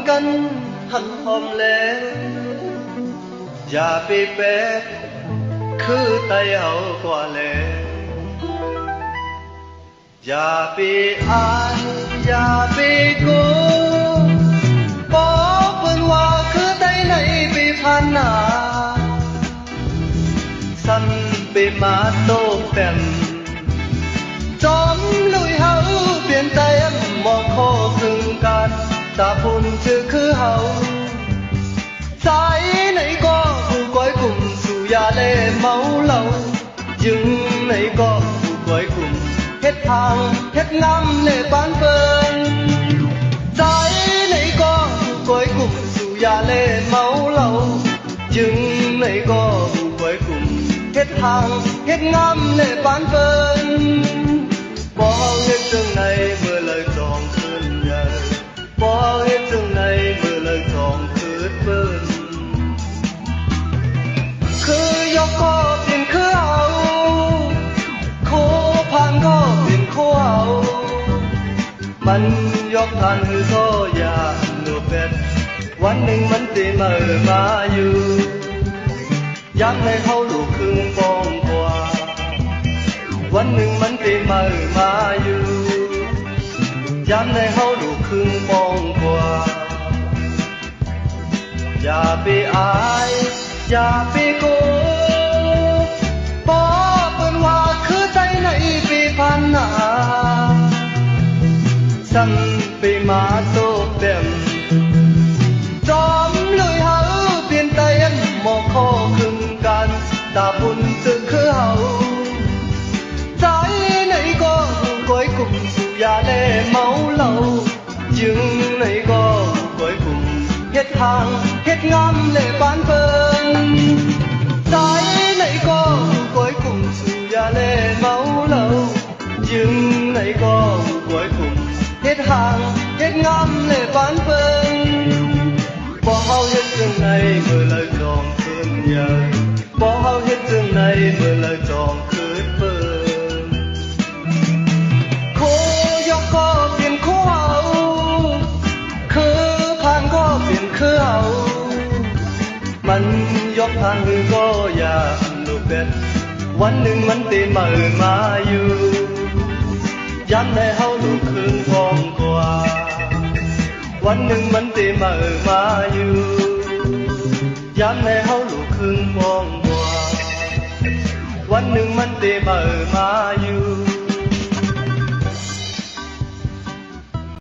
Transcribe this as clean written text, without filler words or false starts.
กันหันหอมแล้วอย่าไปแปรคือไตเฮากว่าแล้วอย่าไปอายอย่าไปโกบอกเพิ่นว่าคือไตในปีผ่านหน้าสั่นไปมาโตแต้มจอมลุยเฮาเปลี่ยนใจบ่ขอคึงกันตาพุ่นชื่อคือเฮาใจไหนก็ผู้ก้อยกลุ่มสู่ยาเล่เมาเหล้ายึงไหนก็ผู้ก้อยกลุ่มเฮ็ดทางเฮ็ดงามเล่ปานเปิ้นใจไหนก็ผู้ก้อยกลุ่มสู่ยาเล่เมาเหล้ายึงไหนก็ผู้ก้อยกลุ่มเฮ็ดทางเฮ็ดงามเล่ปานเปิ้นบ่เฮ็ดจังไหนเมื่อเลยจองคืนใหญ่บ่เฮ็ดจังไหนเมื่อเลยจองคืนเปิ้นคือยกก็เป็นคือเอาโคผ่านก็เป็นโคเอามันยกทันคือก็อย่าหนูเป็ดวันหนึ่งมันสิมาอยู่ย้ำให้เฮาลูกครึ่งปองกว่าวันหนึ่งมันสิมาอยู่ย้ำให้เฮาลูกครึ่งปองกว่าอย่าไปอายอย่าไปโกบอกเพิ่นว่าคือใจในปีผ่านหน้าสั่นไปมาโตแต้มจอมลุยเฮาเปลี่ยนใจบ่ขอคึงกันตาพุ่นสึกคือเฮาใจไหนก็ก้อยกลุ่มสู่ยาแลเมาเหล้าจึงไหนก็ก้อยกลุ่มเฮ็ดทางเฮ็ดงามเล่ปานเปิ้นใจไหนก็ก้อยกลุ่มสู่ยาแลเมาเหล้าจึงไหนก็ก้อยกลุ่มเฮ็ดทางเฮ็ดงามเล่ปานเปิ้นบ่เฮาเฮ็ดจังไดเมื่อเลยจองคืนใหญ่บ่เฮาเฮ็ดจังไดเมื่อเลยจองคืนเปิ้นโคยกก็เป็นโคเอาคือผ่านก็เป็นคือเอามันยกทางคือก็อย่าลูกเป็ดวันหนึ่งมันสิมาอยู่ย้ำให้เฮาลูกครึ่งพองกว่าวันหนึ่งมันสิมาอยู่ย้ำให้เฮาลูกครึ่งพองกว่าวันหนึ่งมันสิมาอยู่